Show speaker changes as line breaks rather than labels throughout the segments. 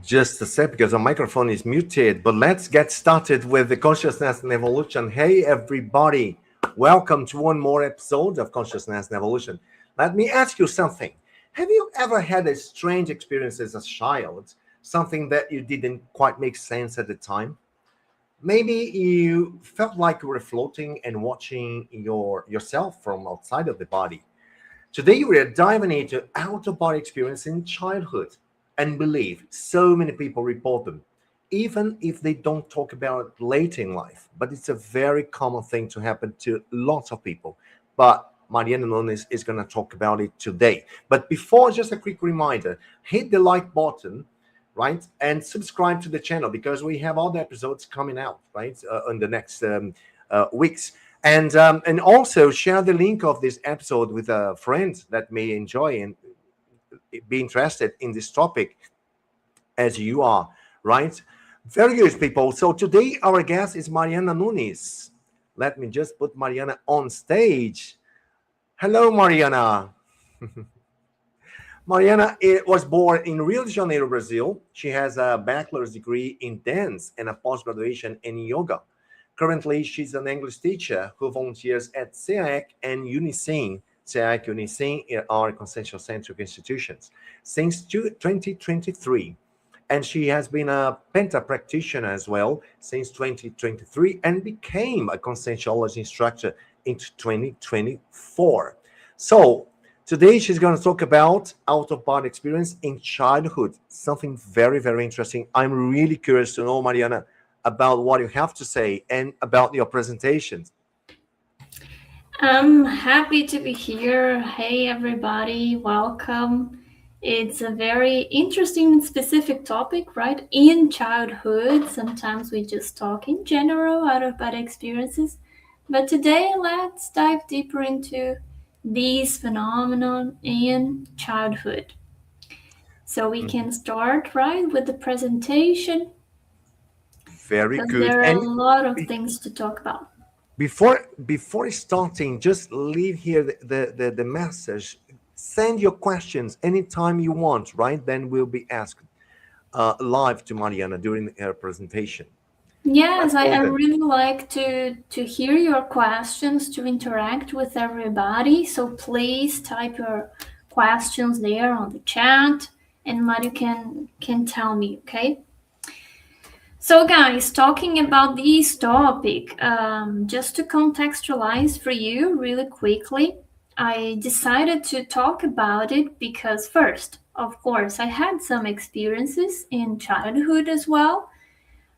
Just a sec because the microphone is muted, but let's get started with the Consciousness and Evolution. Hey, everybody. Welcome to one more episode of Consciousness and Evolution. Let me ask you something. Have you ever had a strange experience as a child, something that you didn't quite make sense at the time? Maybe you felt like you were floating and watching yourself from outside of the body. Today, we are diving into out of body experience in childhood and believe so many people report them, even if they don't talk about it later in life. But it's a very common thing to happen to lots of people. But Maryana Nunes is going to talk about it today. But before, just a quick reminder, hit the like button, right? And subscribe to the channel because we have all the episodes coming out, right, in the next weeks. And also share the link of this episode with a friend that may enjoy and be interested in this topic as you are, right? Very good, people. So today our guest is Maryana Nunes. Let me just put Maryana on stage. Hello, Maryana. Maryana was born in Rio de Janeiro, Brazil. She has a bachelor's degree in dance and a post-graduation in yoga. Currently, she's an English teacher who volunteers at CEAEC and UNICIN. CEAEC and UNICIN are consciential-centric institutions since 2023. And she has been a penta practitioner as well since 2023 and became a Conscientiology instructor in 2024. So today she's going to talk about out-of-body experience in childhood, something very, very interesting. I'm really curious to know, Maryana, about what you have to say and about your presentations.
I'm happy to be here. Hey, everybody, welcome. It's a very interesting and specific topic, right? In childhood, sometimes we just talk in general out of bad experiences. But today, let's dive deeper into these phenomenon in childhood. So we can start, right, with the presentation
Very
because
good.
there are a
And
lot of things to talk about.
before starting, just leave here the message. Send your questions anytime you want, right? Then we'll be asked live to Maryana during her presentation.
Yes,
Let's
I
go then.
really like to hear your questions, to interact with everybody. So please type your questions there on the chat, and Mario can tell me, okay? So guys, talking about this topic, just to contextualize for you really quickly, I decided to talk about it because first, of course, I had some experiences in childhood as well,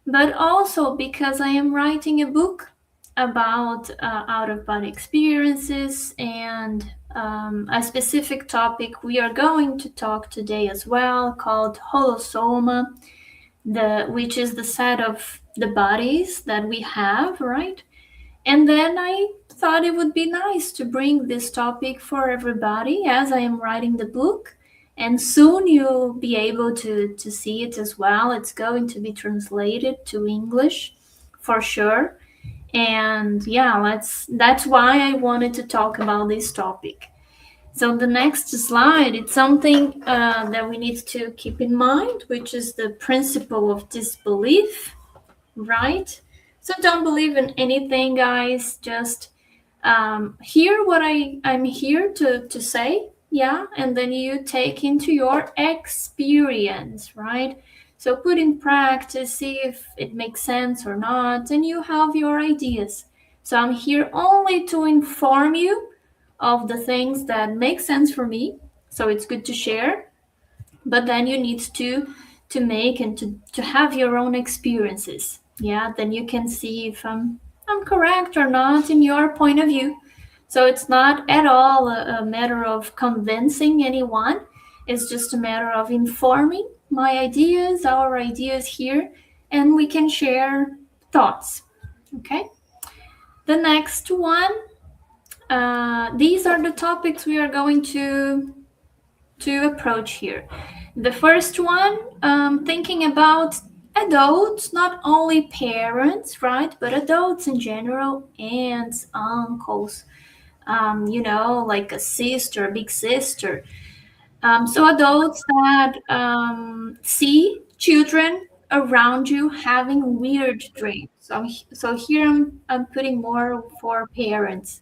but also because I am writing a book about out of body experiences and a specific topic we are going to talk today as well called holosoma, which is the set of the bodies that we have, right? And then I thought it would be nice to bring this topic for everybody as I am writing the book. And soon you'll be able to see it as well. It's going to be translated to English for sure. And yeah, that's why I wanted to talk about this topic. So the next slide, it's something that we need to keep in mind, which is the principle of disbelief, right? So don't believe in anything, guys. Just hear what I'm here to say, yeah, and then you take into your experience, right? So put in practice, see if it makes sense or not, and you have your ideas. So I'm here only to inform you of the things that make sense for me. So it's good to share, but then you need to make and to have your own experiences. Yeah, then you can see if I'm correct or not in your point of view. So it's not at all a matter of convincing anyone. It's just a matter of informing my ideas, our ideas here, and we can share thoughts. Okay. The next one. These are the topics we are going to approach here. The first one, thinking about adults, not only parents, right, but adults in general, aunts, uncles, like a sister, big sister. So adults that see children around you having weird dreams. So here I'm putting more for parents.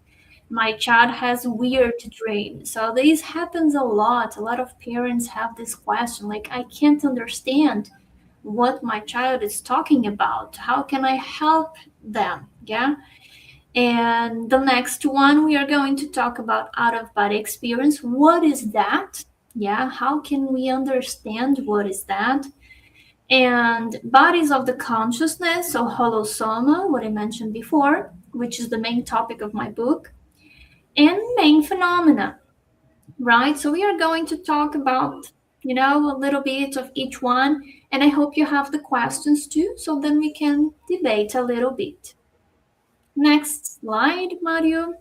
My child has weird dreams. So this happens a lot. A lot of parents have this question, like, I can't understand what my child is talking about. How can I help them? Yeah. And the next one, we are going to talk about out of body experience. What is that? Yeah. How can we understand what is that? And bodies of the consciousness, so holosoma, what I mentioned before, which is the main topic of my book, and main phenomena, right? So we are going to talk about, a little bit of each one, and I hope you have the questions too, so then we can debate a little bit. Next slide, Mario.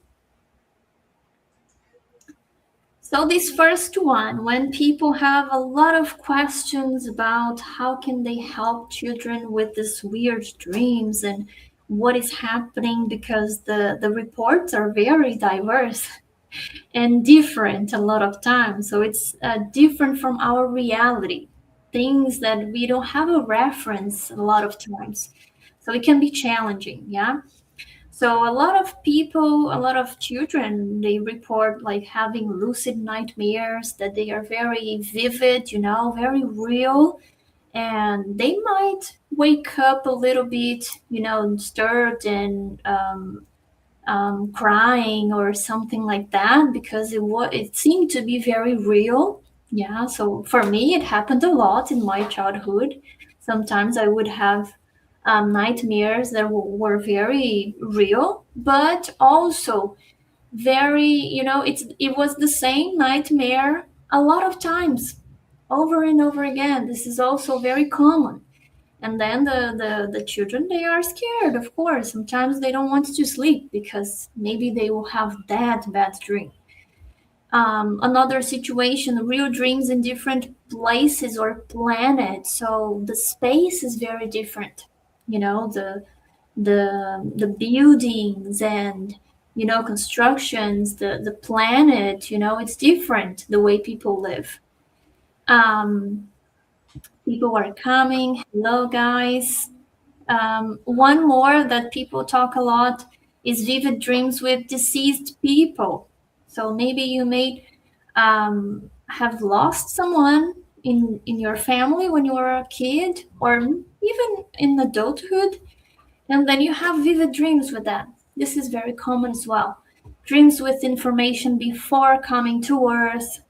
So this first one, when people have a lot of questions about how can they help children with these weird dreams and what is happening, because the reports are very diverse and different a lot of times. So it's different from our reality, things that we don't have a reference a lot of times. So it can be challenging, yeah? So a lot of people, a lot of children, they report like having lucid nightmares, that they are very vivid, very real. And they might wake up a little bit, disturbed and crying or something like that, because it seemed to be very real. Yeah. So for me, it happened a lot in my childhood. Sometimes I would have nightmares that were very real, but also very, it was the same nightmare a lot of times, over and over again. This is also very common. And then the children, they are scared, of course. Sometimes they don't want to sleep because maybe they will have that bad dream. Another situation, real dreams in different places or planets. So the space is very different. The buildings and constructions, the planet, it's different the way people live. Um, People are coming. Hello, guys. One more that people talk a lot is vivid dreams with deceased people. So maybe you may have lost someone in your family when you were a kid, or even in adulthood, and then you have vivid dreams with that. This is very common as well. Dreams with information before coming to Earth.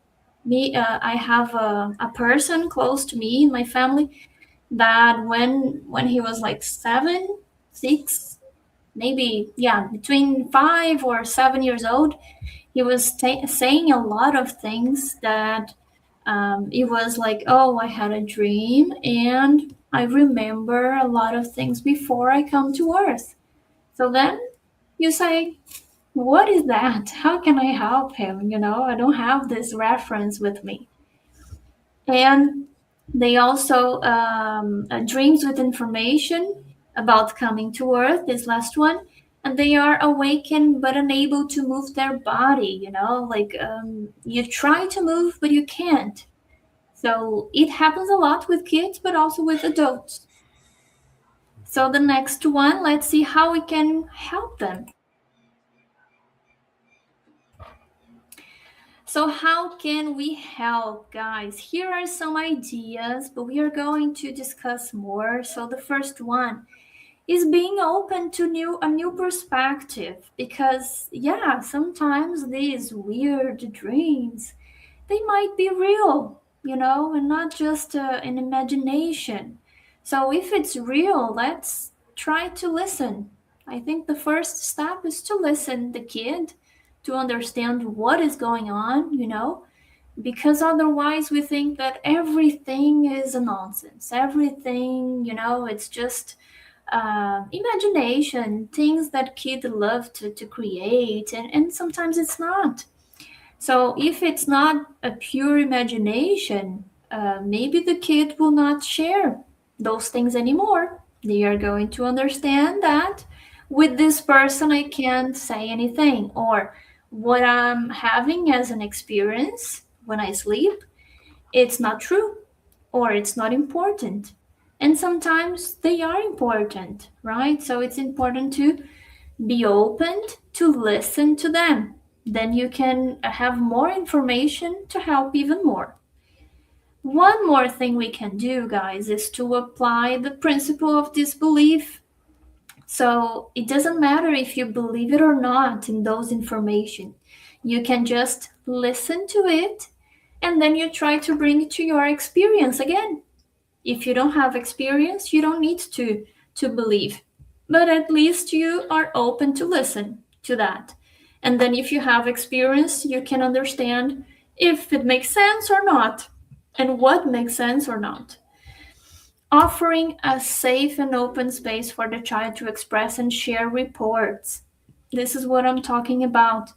I have a person close to me in my family that when he was like 7, 6, maybe, yeah, between 5 or 7 years old, he was saying a lot of things that it was like, oh, I had a dream and I remember a lot of things before I come to Earth. So then you say, what is that? How can I help him? I don't have this reference with me. And they also dreams with information about coming to Earth, this last one, and they are awakened but unable to move their body. Like you try to move but you can't. So it happens a lot with kids, but also with adults. So the next one, let's see how we can help them. So how can we help, guys? Here are some ideas, but we are going to discuss more. So the first one is being open to a new perspective, because yeah, sometimes these weird dreams, they might be real, and not just an imagination. So if it's real, let's try to listen. I think the first step is to listen the kid, to understand what is going on, because otherwise we think that everything is a nonsense. Everything, it's just imagination, things that kids love to create, and sometimes it's not. So if it's not a pure imagination, maybe the kid will not share those things anymore. They are going to understand that with this person I can't say anything, or what I'm having as an experience when I sleep, it's not true. or it's not important. And sometimes they are important, right? So it's important to be open to listen to them. Then you can have more information to help even more. One more thing we can do, guys, is to apply the principle of disbelief. So it doesn't matter if you believe it or not in those information. You can just listen to it and then you try to bring it to your experience again. If you don't have experience, you don't need to believe. But at least you are open to listen to that. And then if you have experience, you can understand if it makes sense or not and what makes sense or not. Offering a safe and open space for the child to express and share reports. This is what I'm talking about.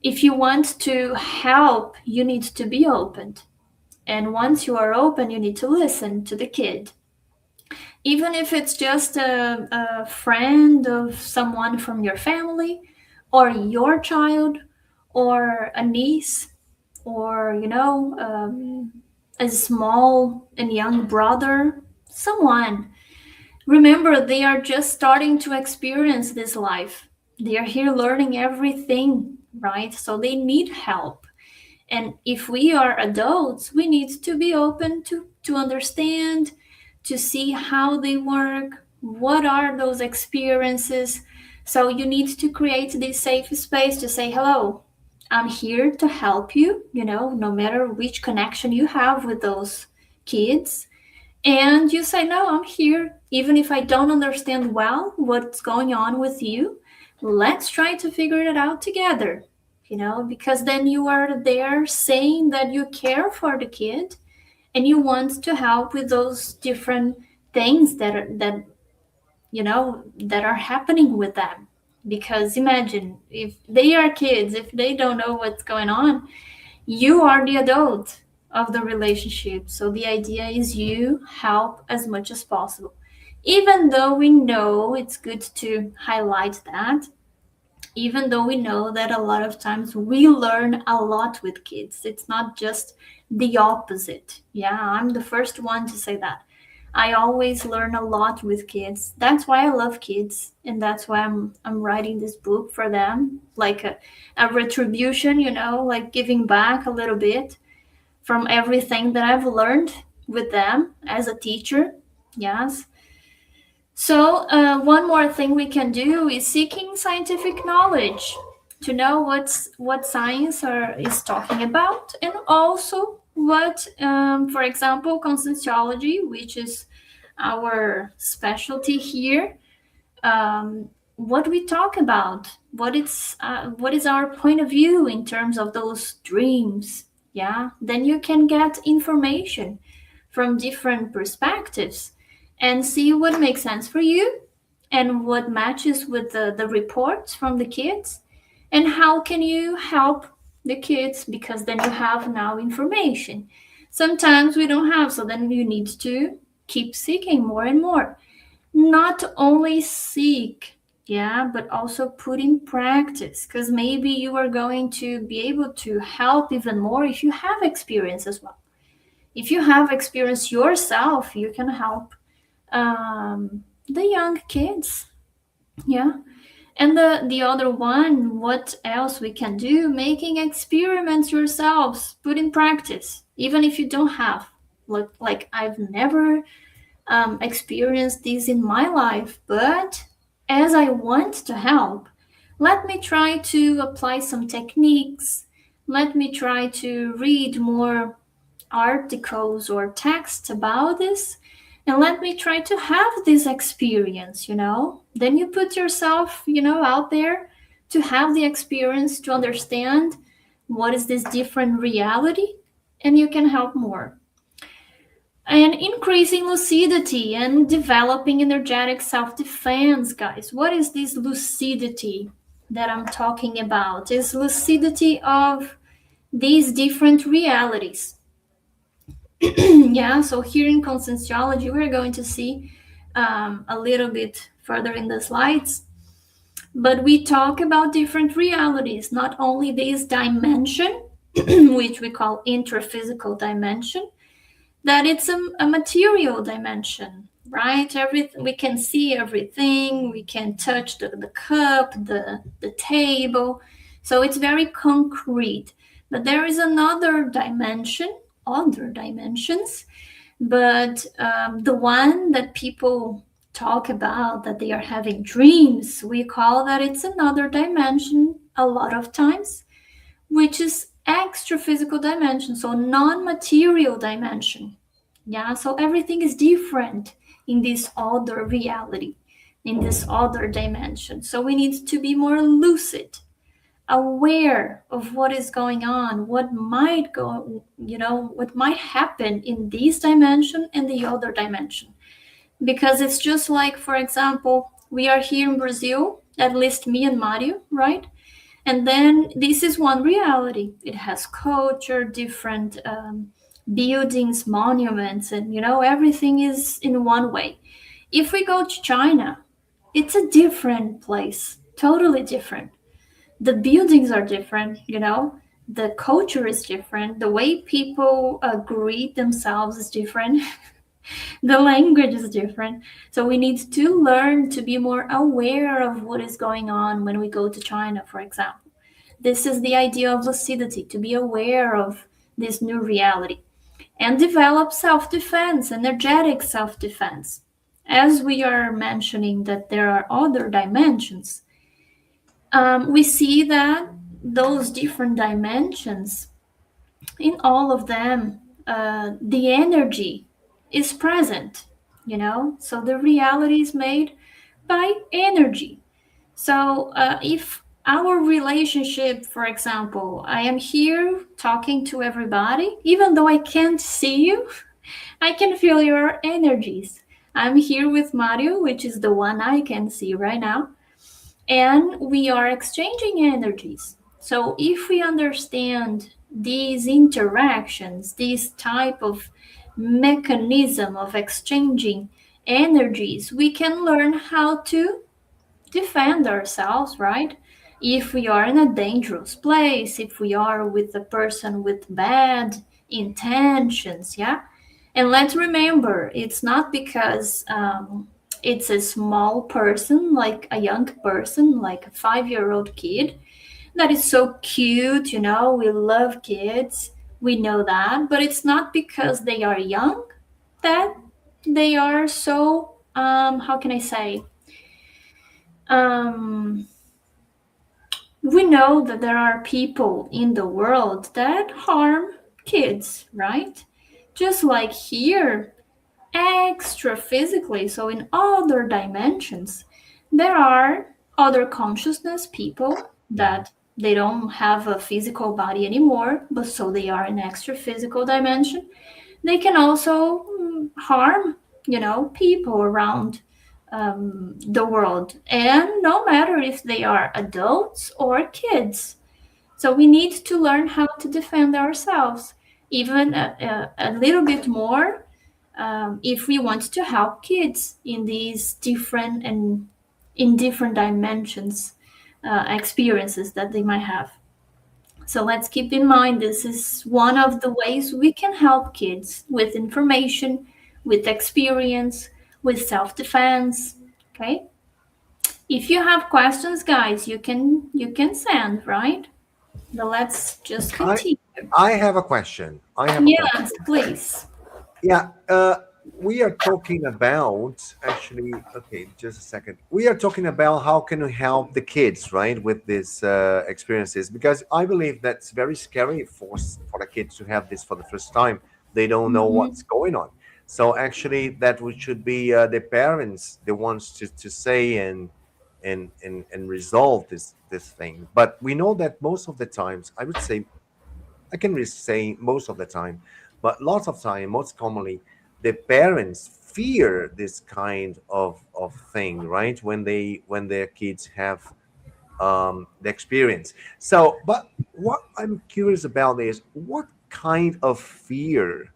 If you want to help, you need to be open. And once you are open, you need to listen to the kid. Even if it's just a friend of someone from your family, or your child, or a niece, or, a small and young brother, someone. Remember, they are just starting to experience this life. They are here learning everything, right? So they need help. And if we are adults, we need to be open to understand, to see how they work, what are those experiences. So you need to create this safe space to say, hello, I'm here to help you, no matter which connection you have with those kids. And you say, no, I'm here. Even if I don't understand well what's going on with you, let's try to figure it out together, because then you are there saying that you care for the kid and you want to help with those different things that are happening with them. Because imagine if they are kids, if they don't know what's going on, you are the adult of the relationship. So the idea is you help as much as possible. Even though we know it's good to highlight that, even though we know that a lot of times we learn a lot with kids, it's not just the opposite. Yeah, I'm the first one to say that. I always learn a lot with kids. That's why I love kids, and that's why I'm writing this book for them, like a retribution, like giving back a little bit from everything that I've learned with them as a teacher. Yes. So one more thing we can do is seeking scientific knowledge to know what science is talking about, and also what, for example, conscientiology, which is our specialty here, what we talk about, what is our point of view in terms of those dreams. Yeah, then you can get information from different perspectives and see what makes sense for you and what matches with the reports from the kids, and how can you help the kids, because then you have now information. Sometimes we don't have, so then you need to keep seeking more and more. Not only seek, yeah, but also put in practice, because maybe you are going to be able to help even more if you have experience as well. If you have experience yourself, you can help the young kids. Yeah. And the other one, what else we can do? Making experiments yourselves, put in practice, even if you don't have. Like I've never experienced this in my life, but as I want to help, let me try to apply some techniques. Let me try to read more articles or texts about this, and let me try to have this experience. Then you put yourself out there to have the experience, to understand what is this different reality, and you can help more. And increasing lucidity and developing energetic self-defense, guys. What is this lucidity that I'm talking about? Is lucidity of these different realities. Yeah, so here in Conscientiology, we're going to see a little bit further in the slides, but we talk about different realities, not only this dimension, which we call intraphysical dimension, that it's a material dimension, right? Everything, we can see everything, we can touch the cup, the table, so it's very concrete. But there is another dimension, other dimensions, but the one that people talk about, that they are having dreams, we call that it's another dimension a lot of times, which is extra physical dimension, so non-material dimension. Yeah, so everything is different in this other reality, in this other dimension. So we need to be more lucid, aware of what is going on, what might go, what might happen in this dimension and the other dimension. Because it's just like, for example, we are here in Brazil, at least me and Mario, right? And then this is one reality. It has culture, different buildings, monuments, and everything is in one way. If we go to China, it's a different place, totally different. The buildings are different, the culture is different, the way people greet themselves is different. The language is different. So we need to learn to be more aware of what is going on when we go to China, for example. This is the idea of lucidity, to be aware of this new reality and develop self defense, energetic self defense. As we are mentioning that there are other dimensions, we see that those different dimensions, in all of them, the energy is present, so the reality is made by energy. So if our relationship, for example, I am here talking to everybody, even though I can't see you, I can feel your energies. I'm here with Mario, which is the one I can see right now, and we are exchanging energies. So if we understand these interactions, this type of mechanism of exchanging energies, we can learn how to defend ourselves, right? If we are in a dangerous place, if we are with a person with bad intentions, yeah. And let's remember, it's not because it's a small person, like a young person, like a 5-year old kid, that is so cute, we love kids, we know that, but it's not because they are young that they are so, how can I say, um, we know that there are people in the world that harm kids, right? Just like here, extra physically, so in other dimensions, there are other consciousness people that they don't have a physical body anymore, but so they are in extra physical dimension. They can also harm, people around the world, and no matter if they are adults or kids. So we need to learn how to defend ourselves, even a little bit more, if we want to help kids in these different and in different dimensions experiences that they might have. So let's keep in mind this is one of the ways we can help kids with information, with experience, with self-defense. Okay. If you have questions, guys, you can send, right? But let's just
I
continue.
I have a question. I have a
Yes,
question.
please.
Yeah, we are talking about actually. Okay, just a second. We are talking about how can we help the kids, right, with these experiences, because I believe that's very scary for the kids to have this for the first time. They don't know
Mhm.
what's going on. So actually, that we should be the parents, the ones to say and resolve this thing. But we know that most of the times, I would say I can really say most of the time, but lots of time, most commonly, the parents fear this kind of thing, right? When their kids have the experience. So, but what I'm curious about is what kind of fear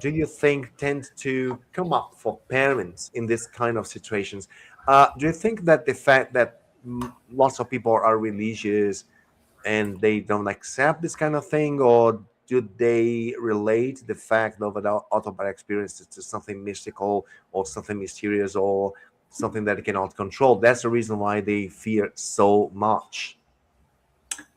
do you think tend to come up for parents in this kind of situations? Do you think that the fact that lots of people are religious and they don't accept this kind of thing, or do they relate the fact of an out-of-body experience to something mystical or something mysterious or something that they cannot control? That's the reason why they fear so much.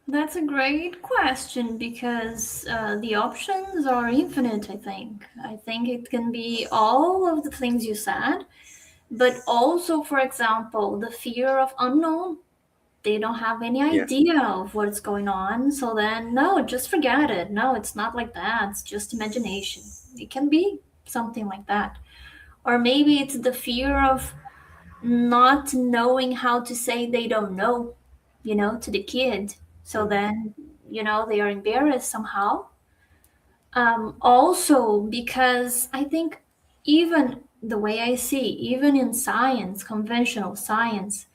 That's a great question because the options are infinite, I think. I think it can be all of the things you said, but also, for example, the fear of unknown. They don't have any
Yes.
idea of what's going on. So then, no, just forget it. No, it's not like that. It's just imagination. It can be something like that. Or maybe it's the fear of not knowing how to say they don't know, to the kid. So
Mhm.
then, they are embarrassed somehow. Also, because I think even the way I see, even in science, conventional science,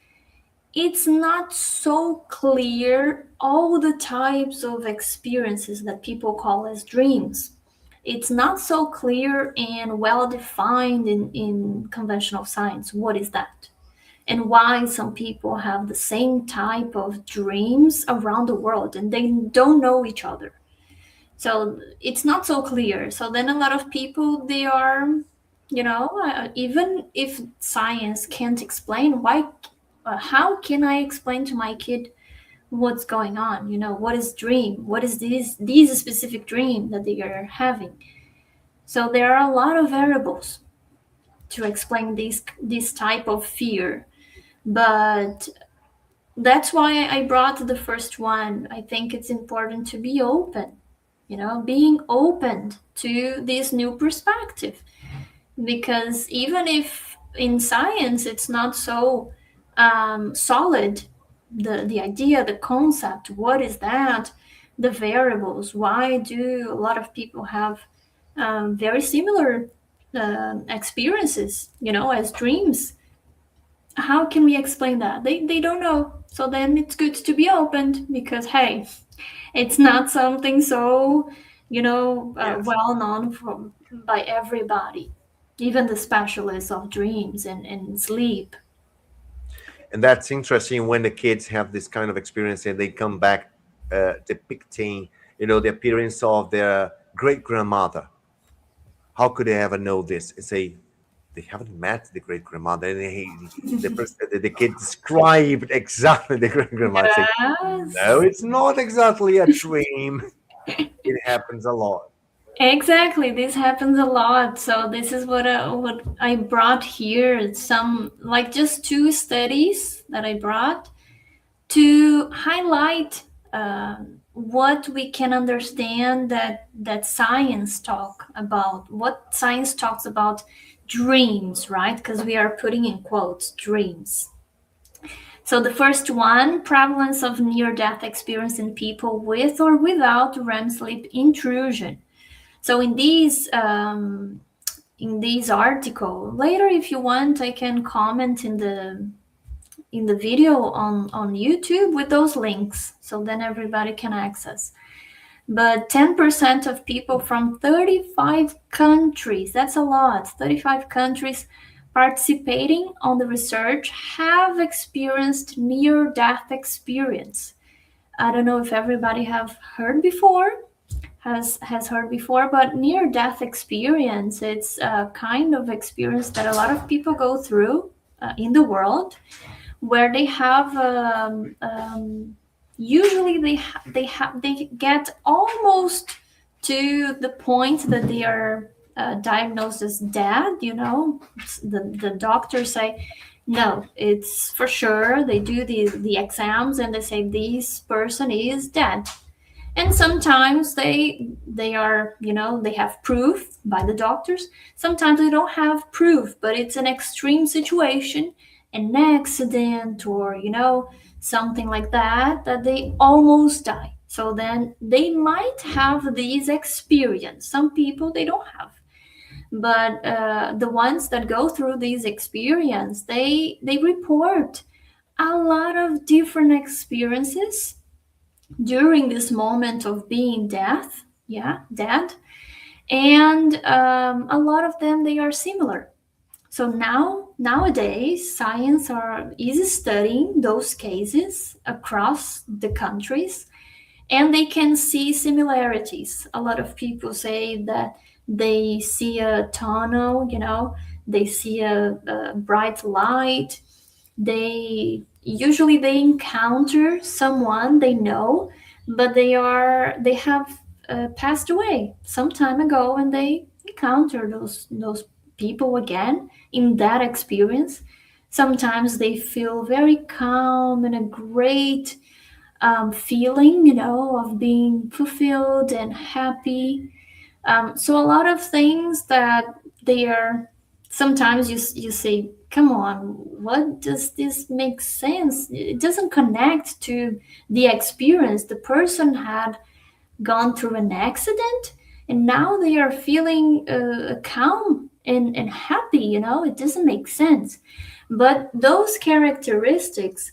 it's not so clear all the types of experiences that people call as dreams. It's not so clear and well defined in conventional science. What is that? And why some people have the same type of dreams around the world and they don't know each other. So it's not so clear. So then a lot of people, they are, even if science can't explain, how can I explain to my kid what's going on? What is dream? What is these specific dream that they are having? So there are a lot of variables to explain this type of fear. But that's why I brought the first one. I think it's important to be open, being open to this new perspective. Because even if in science it's not so solid, the idea, the concept, what is that, the variables, why do a lot of people have very similar experiences, as dreams? How can we explain that? They don't know. So then it's good to be open because, hey, it's not something so,
Yes.
well known by everybody, even the specialists of dreams and sleep.
And that's interesting when the kids have this kind of experience and they come back depicting, the appearance of their great grandmother. How could they ever know this? And say they haven't met the great grandmother, and the person, the kid described exactly the great grandmother. Say, no,
Yes.
it's not exactly a dream. It happens a lot.
Exactly, this happens a lot. So this is what I brought here. Some like just two studies that I brought to highlight what we can understand that science talk about. What science talks about dreams, right? Because we are putting in quotes dreams. So the first one, prevalence of near-death experience in people with or without REM sleep intrusion. So in these article later, if you want, I can comment in the video on YouTube with those links, so then everybody can access. But 10% of people from 35 countries, that's a lot, 35 countries participating on the research have experienced near-death experience. I don't know if everybody have heard before, has heard before, but near death experience, it's a kind of experience that a lot of people go through in the world, where they have usually they get almost to the point that they are diagnosed as dead. The doctors say no, it's for sure. They do the exams and they say this person is dead. And sometimes they are, they have proof by the doctors. Sometimes they don't have proof, but it's an extreme situation, an accident, or something like that they almost die. So then they might have these experience. Some people they don't have, but the ones that go through these experience, they report a lot of different experiences during this moment of being dead. And a lot of them, they are similar. So nowadays is studying those cases across the countries, and they can see similarities. A lot of people say that they see a tunnel, they see a bright light. They encounter someone they know, but they have passed away some time ago, and they encounter those people again in that experience. Sometimes they feel very calm and a great feeling, of being fulfilled and happy. So a lot of things that they are, sometimes you say, come on, what does this make sense? It doesn't connect to the experience. The person had gone through an accident, and now they are feeling calm and happy. It doesn't make sense. But those characteristics,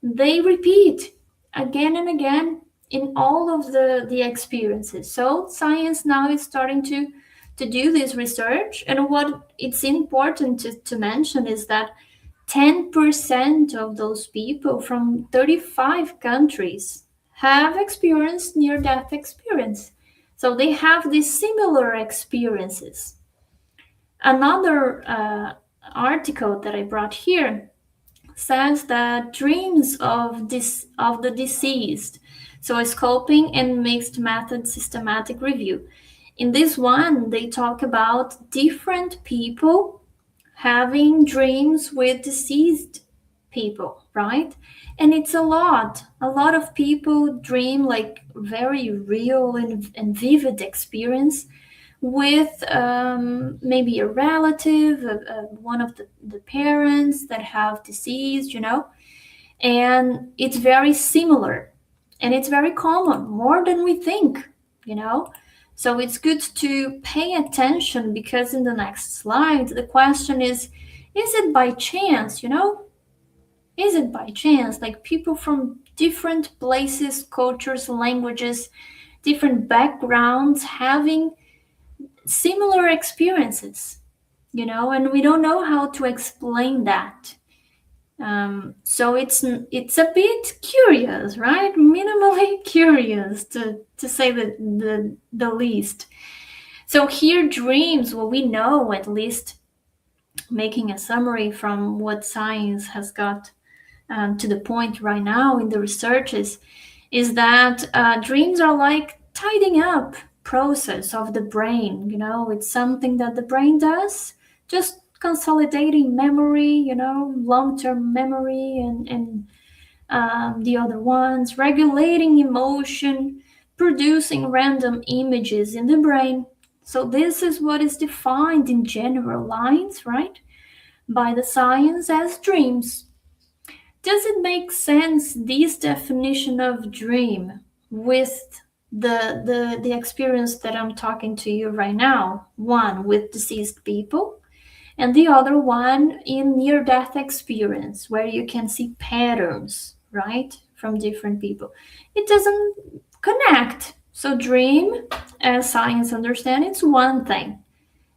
they repeat again and again in all of the experiences. So science now is starting to do this research, and what it's important to mention is that 10% of those people from 35 countries have experienced near death experience. So they have these similar experiences. Another article that I brought here says that dreams of the deceased, so a scoping and mixed method systematic review. In this one, they talk about different people having dreams with deceased people, right? And it's a lot of people dream like very real and vivid experience with maybe a relative, one of the parents that have deceased, and it's very similar and it's very common, more than we think, you know. So it's good to pay attention, because in the next slide, the question is it by chance, Is it by chance? Like people from different places, cultures, languages, different backgrounds having similar experiences, and we don't know how to explain that. So it's a bit curious, right? Minimally curious, to say the least. So here, dreams, what we know, at least making a summary from what science has got to the point right now in the researches, is that dreams are like tidying up process of the brain. It's something that the brain does, just consolidating memory, long-term memory, and the other ones, regulating emotion, producing random images in the brain. So this is what is defined in general lines, right, by the science as dreams. Does it make sense, this definition of dream, with the experience that I'm talking to you right now? One with deceased people, and the other one in near death experience, where you can see patterns, right, from different people. It doesn't connect. So dream, as science understands, it's one thing,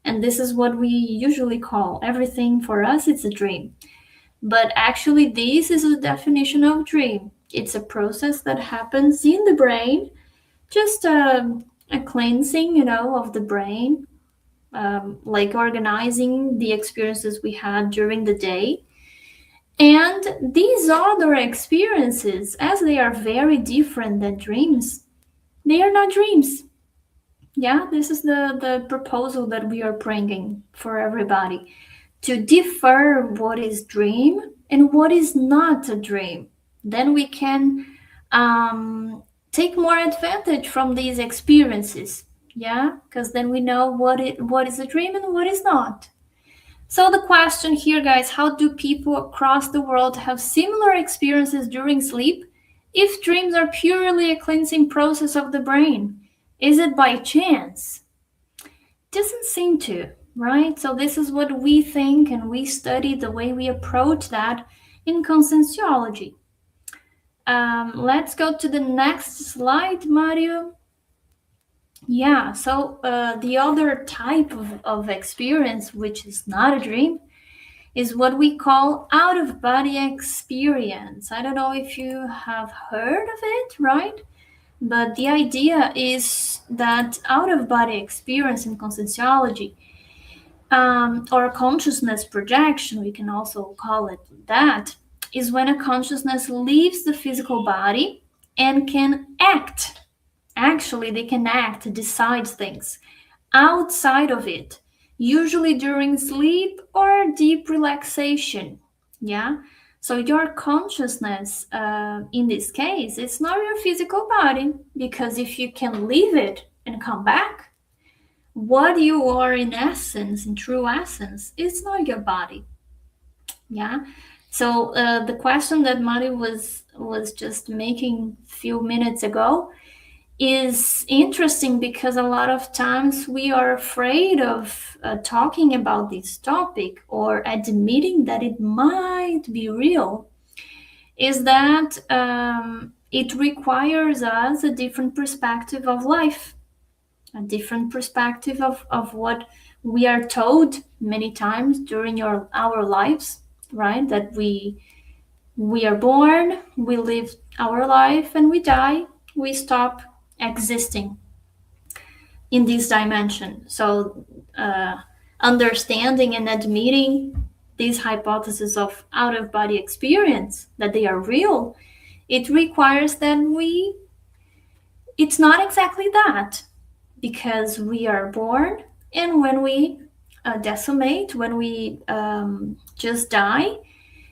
and this is what we usually call everything. For us, it's a dream. But actually, this is a definition of dream. It's a process that happens in the brain, just a cleansing, of the brain, like organizing the experiences we had during the day. And these other experiences, as they are very different than dreams, they are not dreams. Yeah, this is the proposal that we are bringing for everybody, to differ what is dream and what is not a dream. Then we can take more advantage from these experiences. Yeah, because then we know what is a dream and what is not. So the question here, guys, how do people across the world have similar experiences during sleep if dreams are purely a cleansing process of the brain? Is it by chance? Doesn't seem to, right? So this is what we think, and we study the way we approach that in Conscientiology. Let's go to the next slide, Mario. Yeah, so the other type of experience, which is not a dream, is what we call out-of-body experience. I don't know if you have heard of it, right? But the idea is that out of body experience in conscientiology, or consciousness projection, we can also call it that, is when a consciousness leaves the physical body and can act. Actually, they can act, decide things outside of it, usually during sleep or deep relaxation. Yeah. So your consciousness, in this case, it's not your physical body, because if you can leave it and come back, what you are in essence, in true essence, is not your body. Yeah. So the question that Mari was just making a few minutes ago is interesting, because a lot of times we are afraid of talking about this topic or admitting that it might be real. Is that it requires us a different perspective of life, a different perspective of what we are told many times during our lives, right? That we are born, we live our life, and we die, we stop existing in this dimension. So, understanding and admitting these hypotheses of out of body experience, that they are real, it requires that it's not exactly that, because we are born, and when we decimate, when we just die,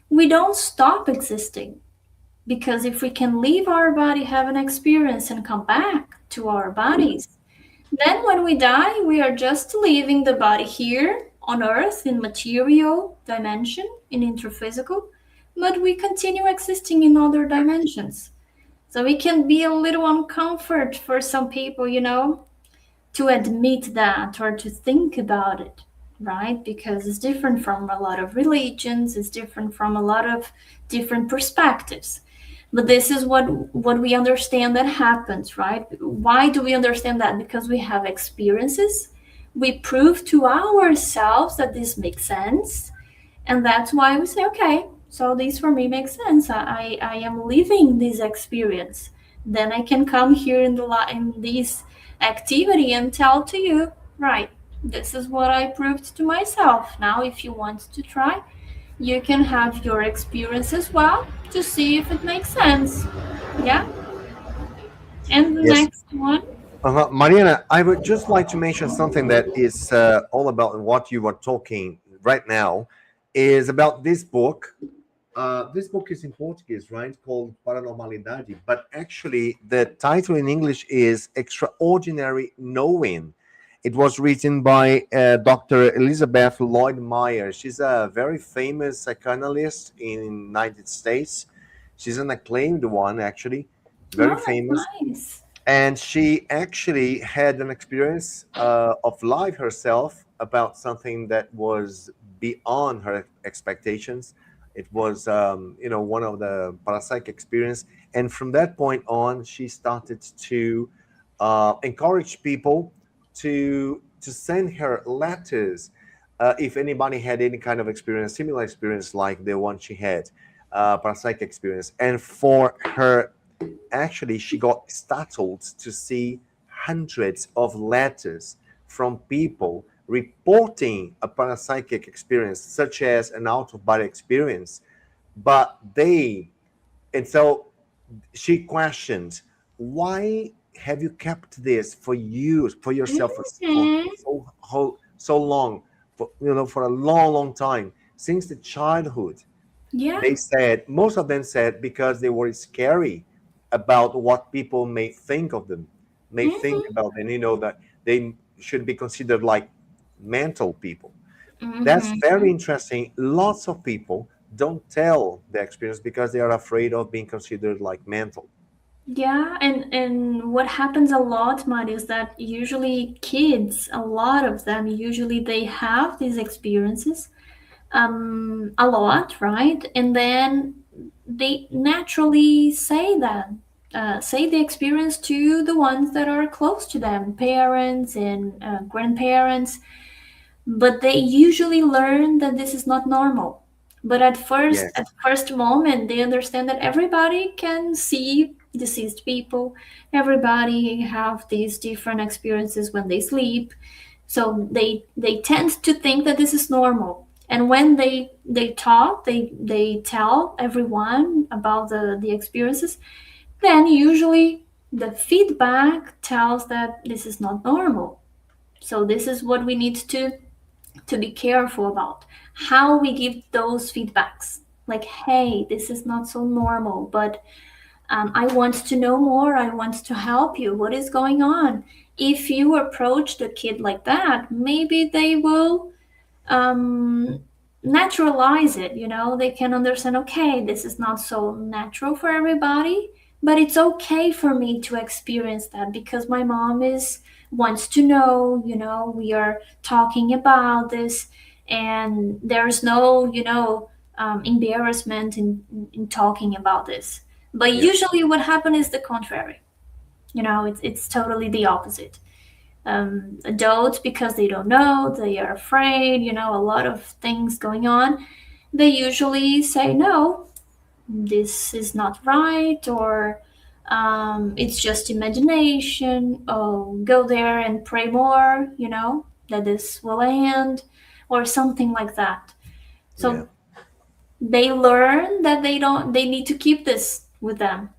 we don't stop existing. Because if we can leave our body, have an experience, and come back to our bodies, then when we die, we are just leaving the body here on earth in material dimension, in intraphysical, but we continue existing in other dimensions. So it can be a little uncomfort for some people, to admit that or to think about it, right? Because it's different from a lot of religions, it's different from a lot of different perspectives. But this is what we understand that happens, right? Why do we understand that? Because we have experiences. We prove to ourselves that this makes sense, and that's why we say, okay, so this for me makes sense. I am living this experience. Then I can come here in this activity and tell to you, right, this is what I proved to myself. Now, if you want to try, you can have your experience as well to see if it makes sense. Yeah. And the
Yes.
next one.
Mariana, I would just like to mention something that is all about what you are talking right now, is about this book. This book is in Portuguese, right? Called Paranormalidade, but actually the title in English is Extraordinary Knowing. It was written by Dr. Elizabeth Lloyd Meyer. She's a very famous psychoanalyst in the United States. She's an acclaimed one, actually, very
Oh, that's
famous.
nice.
And she actually had an experience of life herself about something that was beyond her expectations. It was one of the parapsychic experience, and from that point on she started to encourage people to send her letters if anybody had any kind of experience, similar experience like the one she had, parapsychic experience. And for her, actually, she got startled to see hundreds of letters from people reporting a parapsychic experience, such as an out of body experience. But and so she questioned, why have you kept this for you, for yourself, for
Mhm.
so long, for a long, long time, since the childhood?
Yeah.
They said, most of them said, because they were scary about what people may think of them, may think
Mhm.
about them, that they should be considered like mental people. That's very
Mhm.
interesting. Lots of people don't tell the experience because they are afraid of being considered like mental.
Yeah, and what happens a lot, Mari, is that usually kids, a lot of them, usually they have these experiences a lot, right? And then they naturally say the experience to the ones that are close to them, parents and grandparents, but they usually learn that this is not normal. But at
Yes.
first moment, they understand that everybody can see deceased people. Everybody have these different experiences when they sleep. So they tend to think that this is normal. And when they talk, they tell everyone about the experiences, then usually the feedback tells that this is not normal. So this is what we need to be careful about, how we give those feedbacks. Like, hey, this is not so normal, but I want to know more. I want to help you. What is going on? If you approach the kid like that, maybe they will um, naturalize it. They can understand, okay, this is not so natural for everybody, but it's okay for me to experience that because my mom is wants to know. We are talking about this, and there's no embarrassment in talking about this. But
Yeah.
usually what happens is the contrary. It's totally the opposite. Adults, because they don't know, they are afraid, a lot of things going on, they usually say, no, this is not right, or it's just imagination. Oh, go there and pray more, that this will end, or something like that.
Yeah.
So they learn that they need to keep this with them.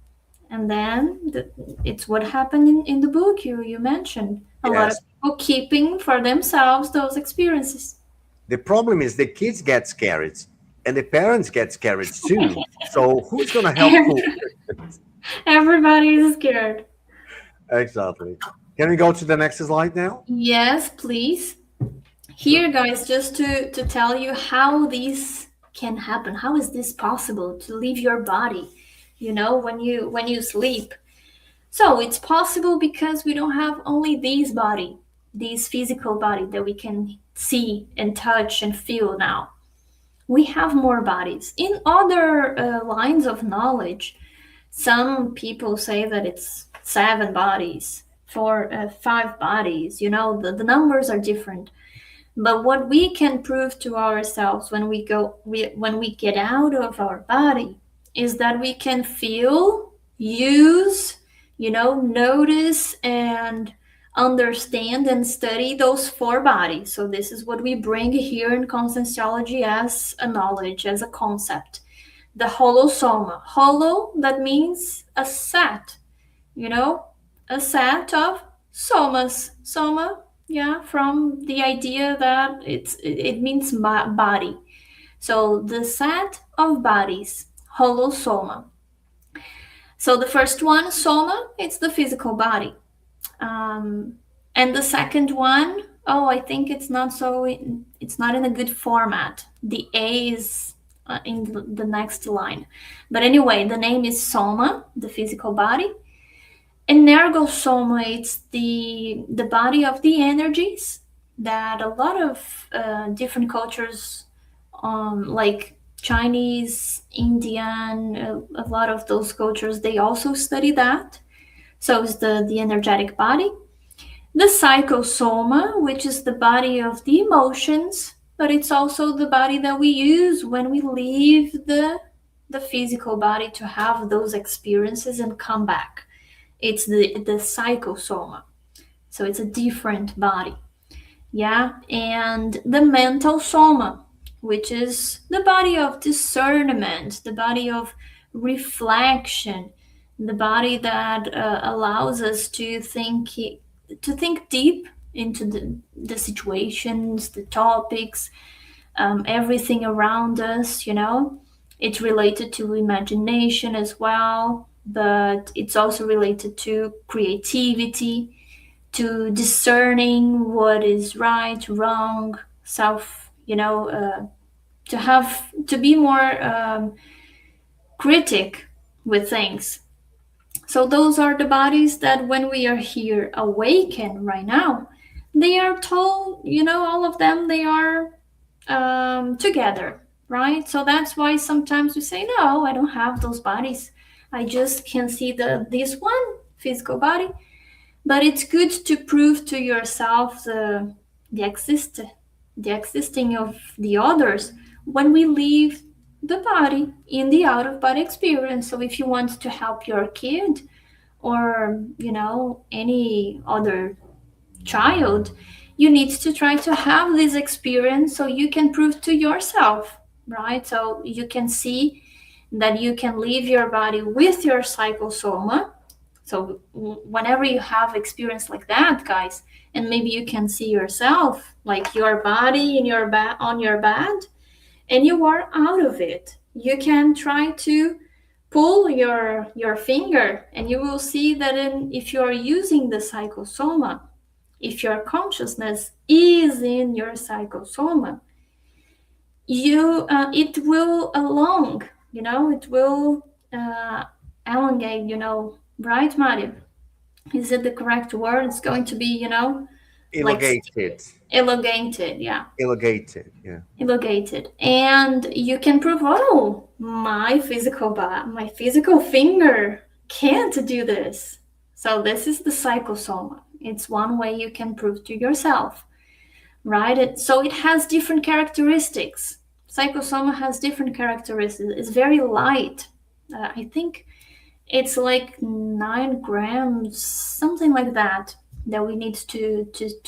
And then it's what happened in the book you mentioned. A lot of
Yes.
people keeping for themselves those experiences.
The problem is the kids get scared and the parents get scared too. So who's gonna help who?
Everybody is scared.
Exactly. Can we go to the next slide now?
Yes, please.
Sure.
Here, guys, just to tell you how this can happen. How is this possible to leave your body? When you sleep. So it's possible because we don't have only this physical body that we can see and touch and feel now. We have more bodies. In other lines of knowledge, some people say that it's 7 bodies, five bodies. The numbers are different. But what we can prove to ourselves when we get out of our body is that we can feel, use, notice and understand and study those 4 bodies. So this is what we bring here in Conscientiology as a knowledge, as a concept. The holosoma. Holo, that means a set, you know, a set of somas. Soma, yeah, from the idea that it means body. So the set of bodies, holosoma. So the first one, soma, it's the physical body. Um, and the second one, oh, I think it's not in a good format. The A is in the next line. But anyway, the name is soma, the physical body. Energosoma, it's the body of the energies that a lot of different cultures, like Chinese, Indian, a lot of those cultures, they also study that. So it's the energetic body. The psychosoma, which is the body of the emotions, but it's also the body that we use when we leave the physical body to have those experiences and come back. It's the psychosoma. So it's a different body. Yeah. And the mental soma, which is the body of discernment, the body of reflection, the body that allows us to think deep into the situations, the topics, everything around us. It's related to imagination as well, but it's also related to creativity, to discerning what is right, wrong, self, to be more critic with things. So those are the bodies that when we are here awakened right now, they are told, all of them, they are together, right? So that's why sometimes we say, no, I don't have those bodies. I just can see this one physical body. But it's good to prove to yourself the exist the existing of the others when we leave the body in the out of body experience. So if you want to help your kid or, any other child, you need to try to have this experience so you can prove to yourself, right? So you can see that you can leave your body with your psychosoma. So whenever you have experience like that, guys, and maybe you can see yourself like your body in your on your bed, and you are out of it, you can try to pull your finger, and you will see that if you are using the psychosoma, if your consciousness is in your psychosoma, it will it will elongate, right, Mario? Is it the correct word? It's going to be, like
Elongated.
elongated, yeah.
Elongated. Yeah.
Elongated, and you can prove, oh, my physical finger can't do this. So this is the psychosoma. It's one way you can prove to yourself, right? So it has different characteristics. Psychosoma has different characteristics. It's very light. I think it's like 9 grams, something like that, that we need to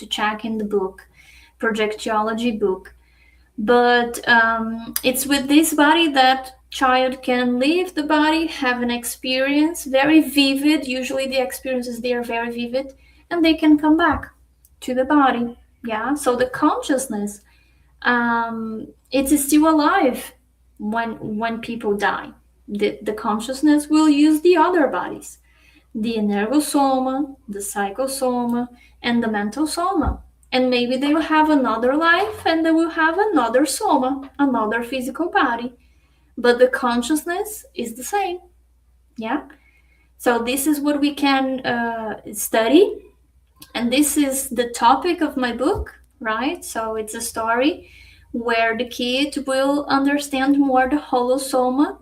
check in the book, Projectiology book. But it's with this body that child can leave the body, have an experience, very vivid. Usually the experiences, they are very vivid, and they can come back to the body. Yeah, so the consciousness, it's still alive when people die. The consciousness will use the other bodies, the energosoma, the psychosoma, and the mental soma. And maybe they will have another life and they will have another soma, another physical body. But the consciousness is the same. Yeah. So this is what we can study. And this is the topic of my book, right? So it's a story where the kid will understand more the holosoma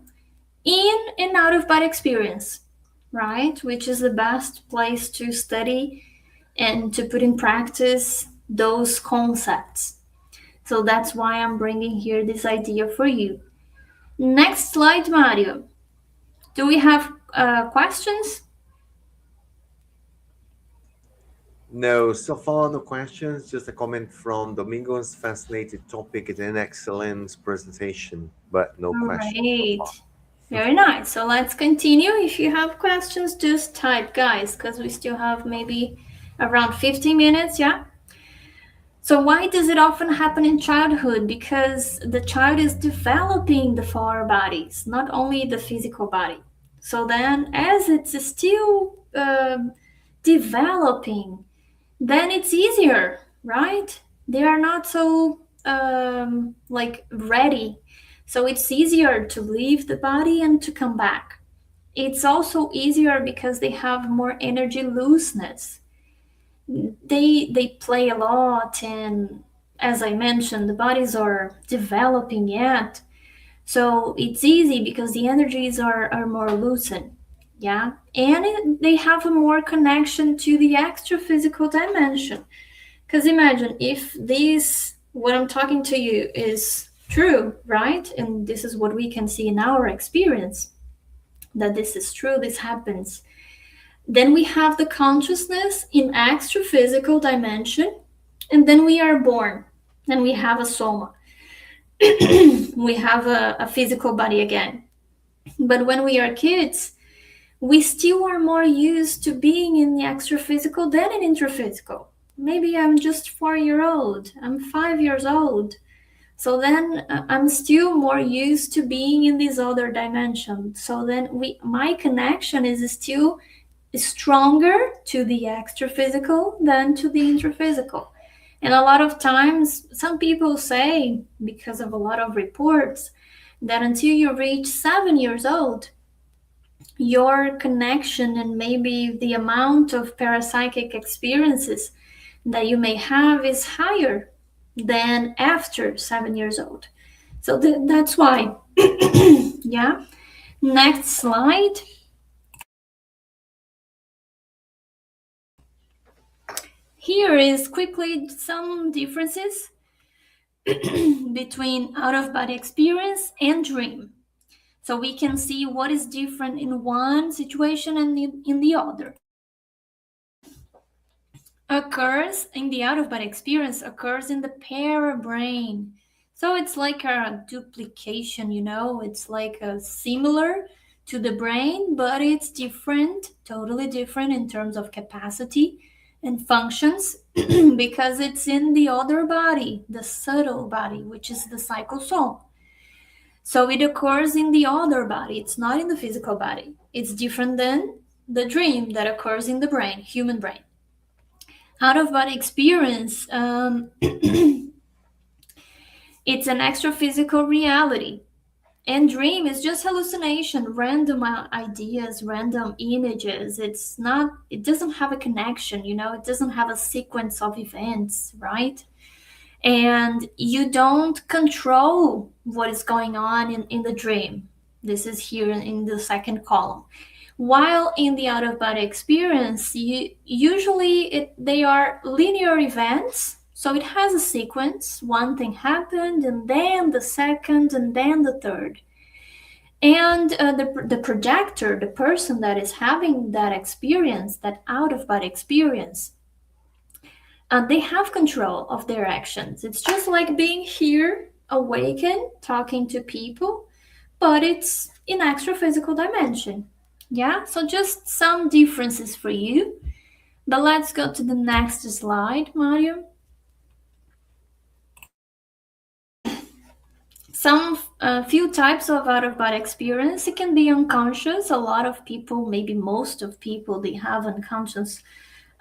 in and out of body experience, right? Which is the best place to study and to put in practice those concepts. So that's why I'm bringing here this idea for you. Next slide, Mario. Do we have questions?
No, so far no questions. Just a comment from Domingos. Fascinating topic and an excellent presentation, but no
All
questions so
right.
far.
Very nice. So let's continue. If you have questions, just type, guys, because we still have maybe around 15 minutes. Yeah. So why does it often happen in childhood? Because the child is developing the four bodies, not only the physical body. So then, as it's still developing, then it's easier, right? They are not so like ready. So it's easier to leave the body and to come back. It's also easier because they have more energy looseness. They play a lot, and as I mentioned, the bodies are developing yet. So it's easy because the energies are more loosened. Yeah. And they have a more connection to the extra physical dimension. Because imagine if this, what I'm talking to you, is true, right? And this is what we can see in our experience, that this is true, this happens. Then we have the consciousness in extra physical dimension, and then we are born. Then we have a soma. We have a physical body again. But when we are kids, we still are more used to being in the extra physical than in intraphysical. Maybe I'm just 4 years old, I'm 5 years old. So then I'm still more used to being in this other dimension. So then my connection is still stronger to the extra physical than to the intraphysical. And a lot of times, some people say, because of a lot of reports, that until you reach 7 years old, your connection and maybe the amount of parapsychic experiences that you may have is higher than after 7 years old. So that's why. Yeah. Next slide. Here is quickly some differences between out-of-body experience and dream. So we can see what is different in one situation and in the other. Occurs in the out-of-body experience occurs in the parabrain. So it's like a duplication, it's like a similar to the brain, but it's different, totally different in terms of capacity and functions because it's in the other body, the subtle body, which is the psychosome. So it occurs in the other body, it's not in the physical body. It's different than the dream that occurs in the brain, human brain. Out of body experience, it's an extra physical reality. And dream is just hallucination, random ideas, random images. It doesn't have a connection, it doesn't have a sequence of events, right? And you don't control what is going on in the dream. This is here in the second column. While in the out-of-body experience, usually they are linear events. So it has a sequence. One thing happened, and then the second, and then the third. And the projector, the person that is having that experience, that out-of-body experience, they have control of their actions. It's just like being here, awakened, talking to people, but it's in extra physical dimension. Yeah, so just some differences for you. But let's go to the next slide, Mario. Some few types of out-of-body experience. It can be unconscious. A lot of people, maybe most of people, they have unconscious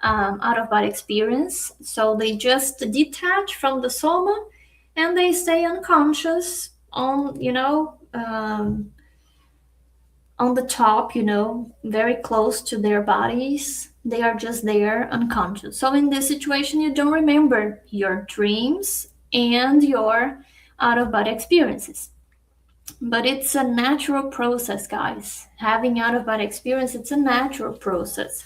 out-of-body experience. So they just detach from the soma and they stay unconscious on, on the top, very close to their bodies. They are just there unconscious. So in this situation, you don't remember your dreams and your out-of-body experiences. But it's a natural process, guys. Having out-of-body experience, it's a natural process.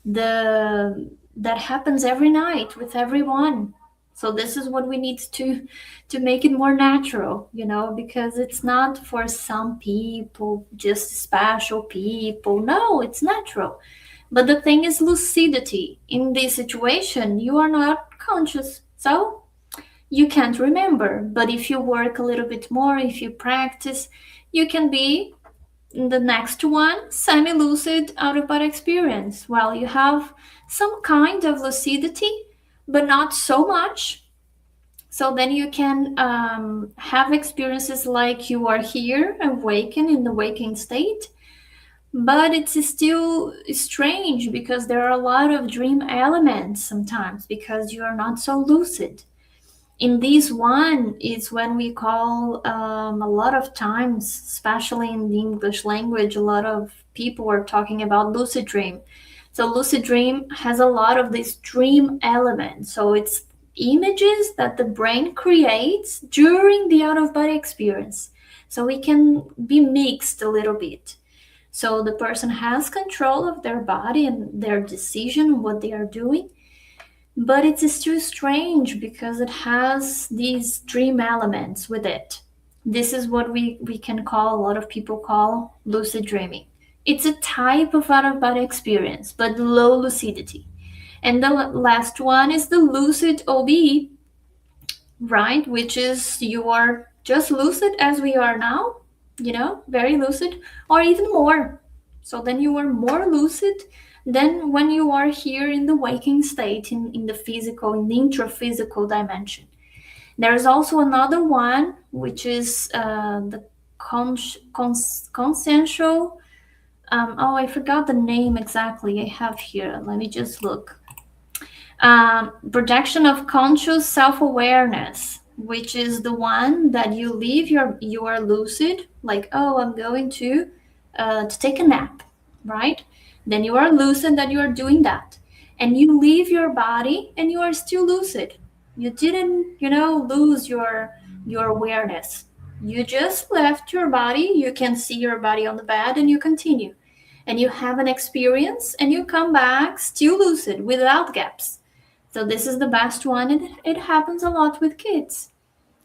That happens every night with everyone. So this is what we need to make it more natural, because it's not for some people, just special people. No, it's natural. But the thing is lucidity. In this situation, you are not conscious, so you can't remember. But if you work a little bit more, if you practice, you can be the next one, semi-lucid out-of-body experience. Well, you have some kind of lucidity, but not so much. So then you can have experiences like you are here, awakened in the waking state. But it's still strange because there are a lot of dream elements sometimes because you are not so lucid. In this one is when we call a lot of times, especially in the English language, a lot of people are talking about lucid dream. So lucid dream has a lot of these dream elements. So it's images that the brain creates during the out-of-body experience. So it can be mixed a little bit. So the person has control of their body and their decision, what they are doing. But it's still strange because it has these dream elements with it. This is what we can call, a lot of people call lucid dreaming. It's a type of out-of-body experience, but low lucidity. And the last one is the lucid OBE, right? Which is you are just lucid as we are now, very lucid, or even more. So then you are more lucid than when you are here in the waking state, in the physical, in the intraphysical dimension. There is also another one, which is the consciential. I forgot the name exactly. I have here. Let me just look. Projection of conscious self-awareness, which is the one that you leave you are lucid, like, oh, I'm going to take a nap, right? Then you are lucid that you are doing that, and you leave your body and you are still lucid. You didn't, lose your awareness. You just left your body. You can see your body on the bed and you continue, and you have an experience and you come back still lucid without gaps. So this is the best one, and it happens a lot with kids.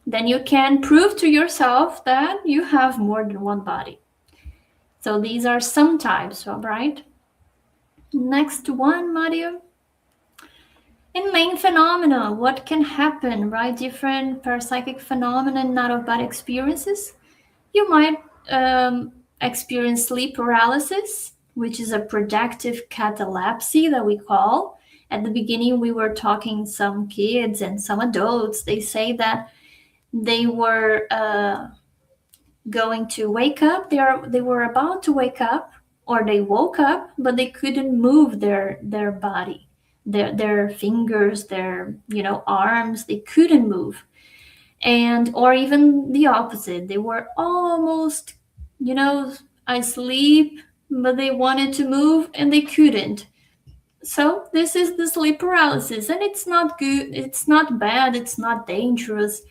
then you can prove to yourself that you have more than one body. So these are some types, right? Next one, Mario. In main phenomena, what can happen, right? Different parapsychic phenomena and out-of-body experiences. You might experience sleep paralysis, which is a projective catalepsy that we call. At the beginning, we were talking some kids and some adults. They say that they were going to wake up. They were about to wake up, or they woke up, but they couldn't move their body, their fingers, their arms. They couldn't move, and or even the opposite. They were almost asleep, but they wanted to move and they couldn't. So this is the sleep paralysis, and it's not good, it's not bad, it's not dangerous,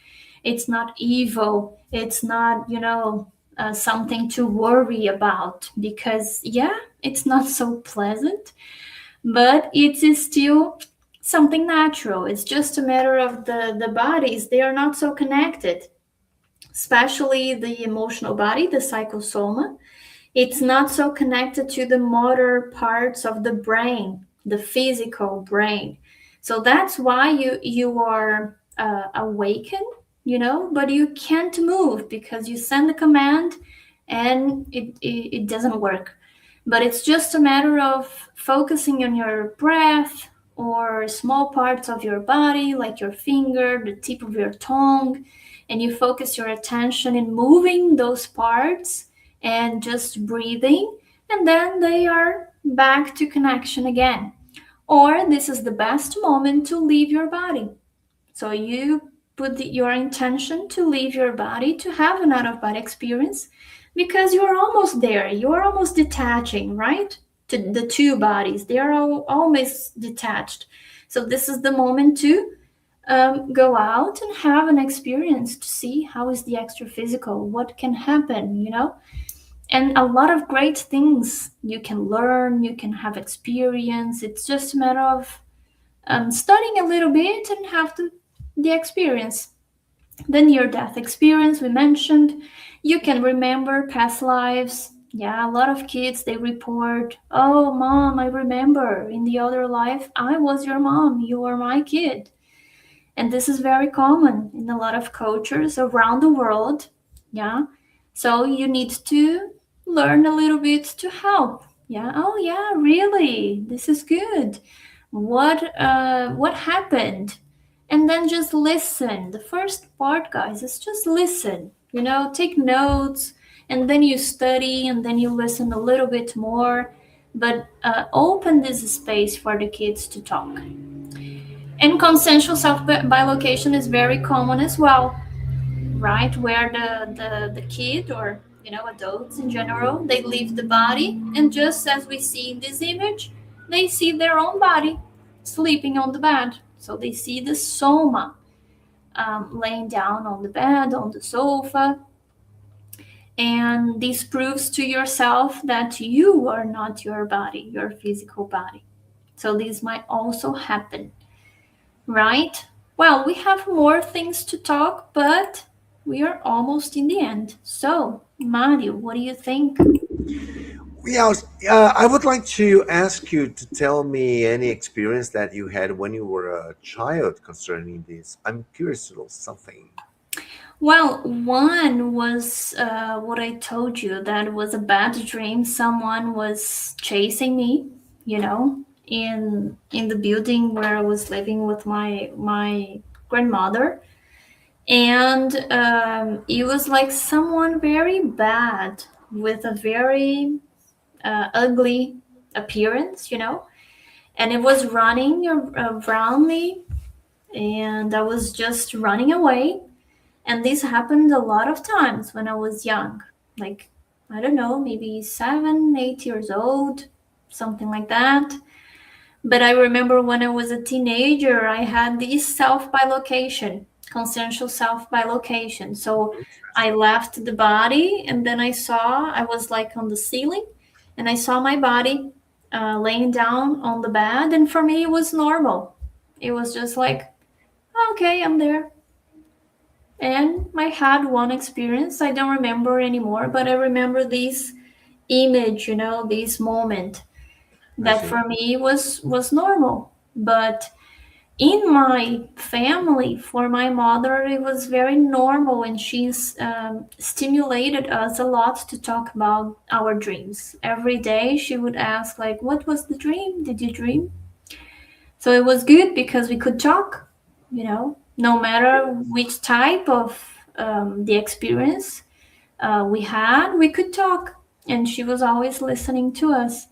it's not evil, it's not something to worry about, because yeah, it's not so pleasant, but it is still something natural. It's just a matter of the bodies, they are not so connected, especially the emotional body, the psychosoma. It's not so connected to the motor parts of the brain, the physical brain. So that's why you are awakened, but you can't move because you send the command and it doesn't work. But it's just a matter of focusing on your breath or small parts of your body, like your finger, the tip of your tongue, and you focus your attention in moving those parts and just breathing, and then they are back to connection again. Or this is the best moment to leave your body. So you put your intention to leave your body, to have an out of body experience, because you're almost there. You're almost detaching, right? To the two bodies, they are almost detached. So this is the moment to go out and have an experience to see how is the extra physical, what can happen, and a lot of great things you can learn, you can have experience. It's just a matter of studying a little bit and have the experience. The near-death experience we mentioned, you can remember past lives. Yeah, a lot of kids, they report, oh mom, I remember in the other life I was your mom, you were my kid. And this is very common in a lot of cultures around the world. Yeah, so you need to learn a little bit to help. Yeah, oh yeah, really, this is good. What happened? And then just listen. The first part, guys, is just listen. Take notes, and then you study, and then you listen a little bit more, but open this space for the kids to talk. And consensual self-bilocation is very common as well, right? Where the kid, or adults in general, they leave the body, and just as we see in this image, they see their own body sleeping on the bed. So they see the soma laying down on the bed, on the sofa, and this proves to yourself that you are not your body, your physical body. So this might also happen. Right? Well, we have more things to talk, but we are almost in the end. So, Mario, what do you think?
Yeah, I would like to ask you to tell me any experience that you had when you were a child concerning this. I'm curious to know something.
Well, one was what I told you, that was a bad dream. Someone was chasing me, in the building where I was living with my grandmother, and it was like someone very bad with a very ugly appearance, and it was running around me, and I was just running away. And this happened a lot of times when I was young, like, I don't know, maybe 7, 8 years old, something like that. But I remember when I was a teenager, I had this self bilocation, consensual self bilocation. So I left the body, and then I was like on the ceiling, and I saw my body laying down on the bed. And for me, it was normal. It was just like, okay, I'm there. And I had one experience. I don't remember anymore, but I remember this image, this moment
I
that
see.
for me was normal. But in my family, for my mother, it was very normal, and she's stimulated us a lot to talk about our dreams. Every day she would ask, like, what was the dream? Did you dream? So it was good because we could talk, no matter which type of the experience we had, we could talk. And she was always listening to us.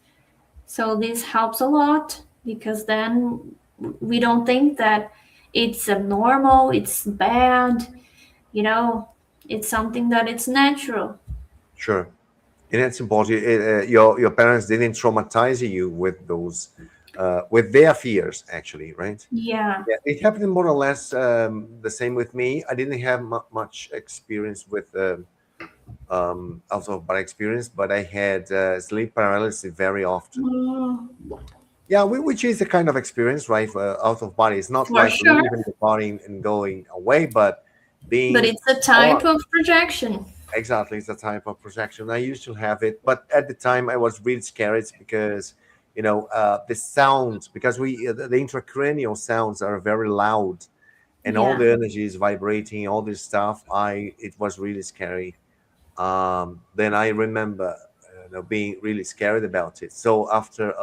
So this helps a lot because then we don't think that it's abnormal, it's bad, you know, it's something that it's natural.
Sure. And it's important. Your parents didn't traumatize you with those, with their fears, actually, right?
Yeah,
Yeah, it happened more or less the same with me. I didn't have much experience with out of body experience, but I had sleep paralysis very often.
mm,
Yeah, which is a kind of experience, right? Out of body. It's not
for
like
sure.
leaving the body and going away, but
But
being
it's a type of projection.
exactly, it's a type of projection. I used to have it, but at the time I was really scared because, the sounds, because the intracranial sounds are very loud, and all
Yeah.
the energy is vibrating, all this stuff. It was really scary. Then I remember, being really scared about it. So after,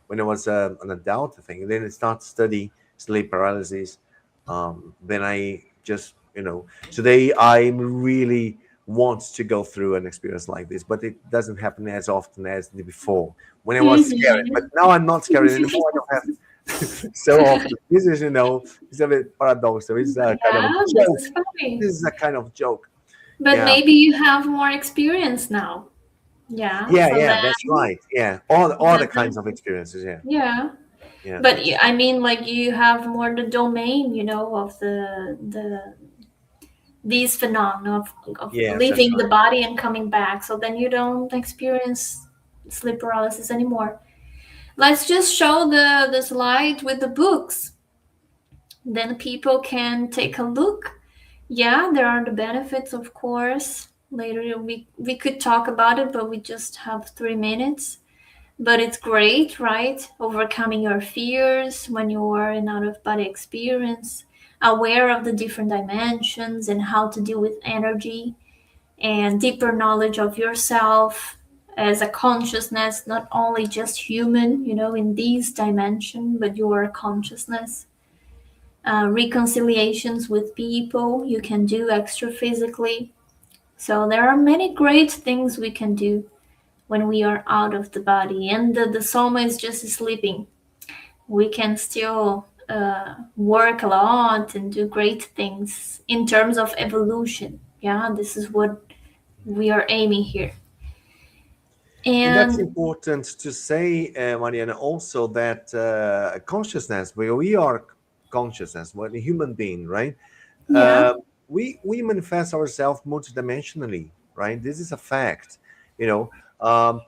when I was an adult, I think, then I started studying sleep paralysis. Then I just, today I really want to go through an experience like this, but it doesn't happen as often as the before when I was scared. But
Hmm.
now I'm not scared anymore. I don't have so often. This is, it's a bit paradoxical. It's a kind of a
Yeah, this
joke.
is funny.
This is a kind of joke.
But
Yeah.
maybe you have more experience now. Yeah.
Yeah,
So
yeah, that's right. Yeah, all the kinds
then
of experiences. Yeah,
yeah.
yeah,
But I mean, like you have more the domain, of these phenomena of
yes, that's
leaving the
right.
body and coming back. So then you don't experience sleep paralysis anymore. Let's just show the slide with the books. Then people can take a look. Yeah, there are the benefits, of course. Later we could talk about it, but we just have 3 minutes. But it's great, right? Overcoming your fears when you are in out of body experience, aware of the different dimensions and how to deal with energy, and deeper knowledge of yourself as a consciousness, not only just human, in this dimension, but your consciousness. Reconciliations with people you can do extra physically. So there are many great things we can do when we are out of the body and the soma is just sleeping. We can still work a lot and do great things in terms of evolution. Yeah, this is what we are aiming here.
And that's
And
important to say, Mariana, also that consciousness, where we are consciousness, we're a human being, right?
yeah,
Uh, we manifest ourselves multidimensionally, right? This is a fact. You know, um,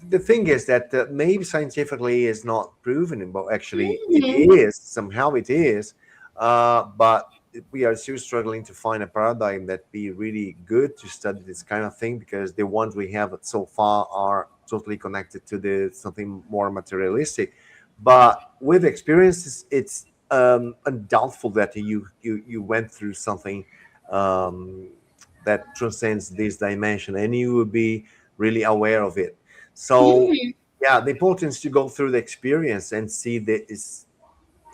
the thing is that maybe scientifically is not proven, but actually it
mhm,
is, somehow it is, but we are still struggling to find a paradigm that be really good to study this kind of thing, because the ones we have so far are totally connected to the something more materialistic. But with experiences, it's undoubtful that you went through something um, that transcends this dimension, and you will be really aware of it. So
mhm,
yeah, the importance to go through the experience and see that it's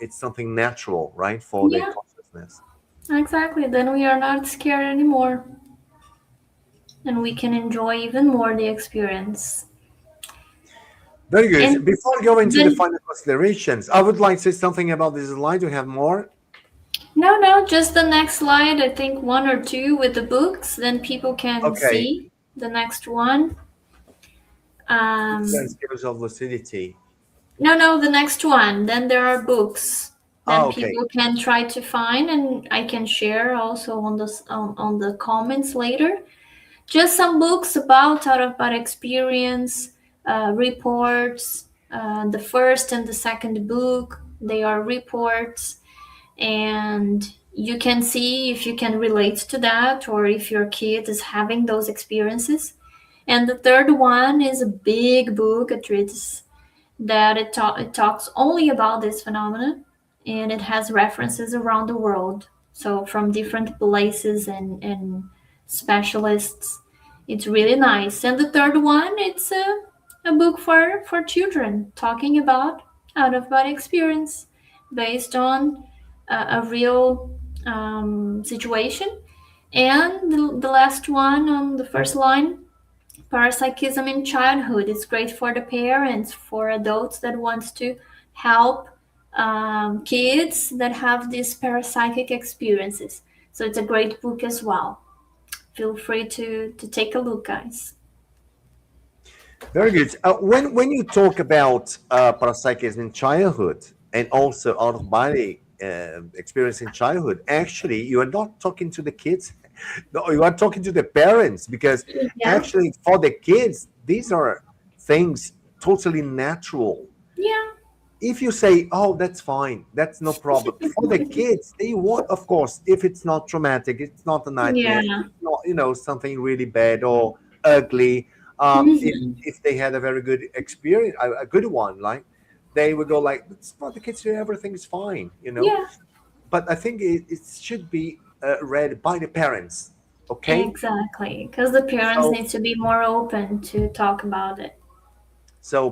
something natural, right, for the
yeah,
consciousness.
exactly. Then we are not scared anymore and we can enjoy even more the experience.
Very
And
good. Before going to the
then
final considerations, I would like to say something about this slide. We have more.
no, no, just the next slide. I think one or two with the books. Then people can
Okay.
see the next one.
Different
Um,
scales of lucidity.
no, no, the next one. Then there are books.
Ah,
Then
okay.
people can try to find, and I can share also on the comments later. Just some books about out of body experience, reports. The first and the second book, they are reports, and you can see if you can relate to that or if your kid is having those experiences. And the third one is a big book. It reads that it talks only about this phenomenon, and it has references around the world, so from different places and specialists. It's really nice. And the third one, it's a book for children talking about out of body experience based on a real situation. And the last one on the first line, parapsychism in childhood. It's great for the parents, for adults that wants to help kids that have these parapsychic experiences. So it's a great book as well. Feel free to take a look, guys.
Very good. When you talk about parapsychism in childhood and also out of body experience in childhood, actually, you are not talking to the kids. No, you are talking to the parents, because
Yeah,
actually, for the kids, these are things totally natural.
yeah,
If you say, "Oh, that's fine, that's no problem," for the kids, they want, of course, if it's not traumatic, it's not a nightmare,
yeah.
it's not, something really bad or ugly.
Hmm.
If they had a very good experience, a good one, like, they would go like, "It's for the kids, everything is fine."
Yeah,
But I think it should be read by the parents. Okay,
exactly. Because the parents
so
need to be more open to talk about it.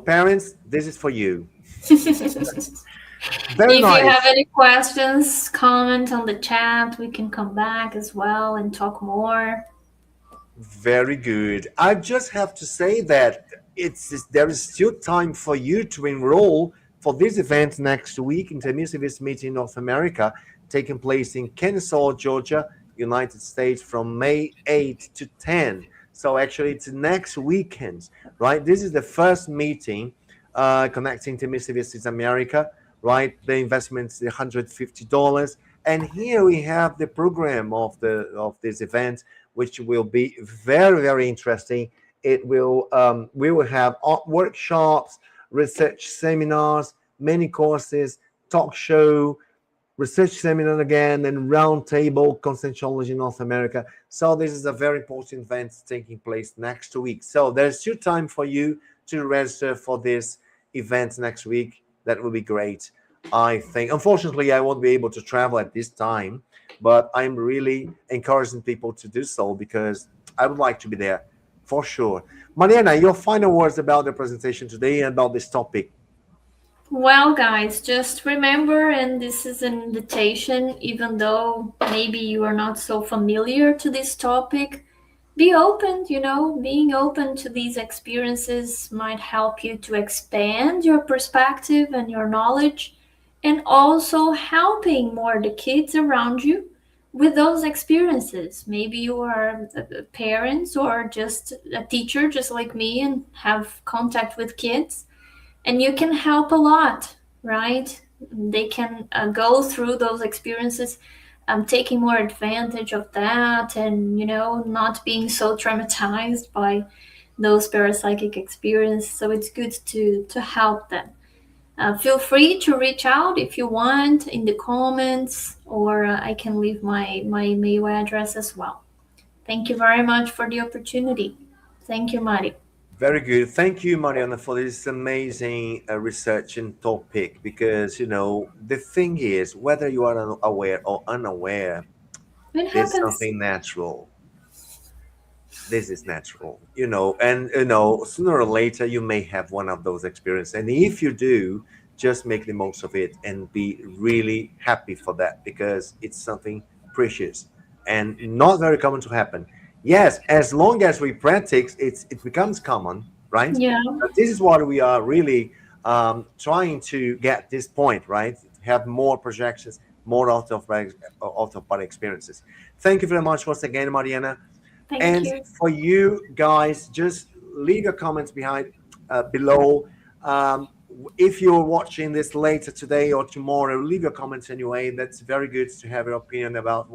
parents, this is for you.
If
Very
you have
nice.
any questions, comment on the chat. We can come back as well and talk more.
Very good. I just have to say that there is still time for you to enroll for this event next week, Intermissivist Meeting North America, taking place in Kennesaw, Georgia, United States, from May 8 to 10. So actually, it's next weekend, right? This is the first meeting connecting Intermissivists America, right? The investment is $150, and here we have the program of this event, which will be very, very interesting. We will have workshops, research seminars, many courses, talk show, research seminar again, and roundtable Conscientiology North America. So this is a very important event taking place next week. So there's still time for you to register for this event next week. That will be great. I think, unfortunately, I won't be able to travel at this time, but I'm really encouraging people to do so, because I would like to be there for sure. Mariana, your final words about the presentation today and about this topic.
Well, guys, just remember, and this is an invitation, even though maybe you are not so familiar to this topic, be open, being open to these experiences might help you to expand your perspective and your knowledge, and also helping more the kids around you with those experiences. Maybe you are parents or just a teacher, just like me, and have contact with kids, and you can help a lot, right? They can go through those experiences, taking more advantage of that, and not being so traumatized by those parapsychic experiences. So it's good to help them. Feel free to reach out if you want in the comments, or I can leave my email address as well. Thank you very much for the opportunity. Thank you, Mari.
Very good. Thank you, Mariana, for this amazing research and topic. Because, the thing is, whether you are aware or unaware,
It
there's
happens.
something natural. This is natural, and, sooner or later, you may have one of those experiences. And if you do, just make the most of it and be really happy for that, because it's something precious and not very common to happen. Yes, as long as we practice, it becomes common, right?
Yeah.
But this is what we are really trying to get this point, right? Have more projections, more out of body experiences. Thank you very much once again, Mariana.
Thank
And
you.
for you guys, just leave your comments below. If you're watching this later today or tomorrow, leave your comments anyway. That's very good to have your opinion about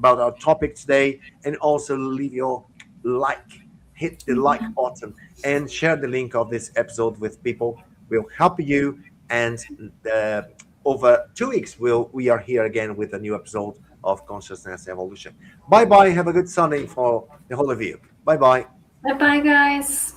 our topic today, and also leave your like, hit the like
Yeah.
button, and share the link of this episode with people. Will help you and over 2 weeks, we are here again with a new episode of Consciousness Evolution. Bye bye. Have a good Sunday for the whole of you. Bye bye.
Bye bye, guys.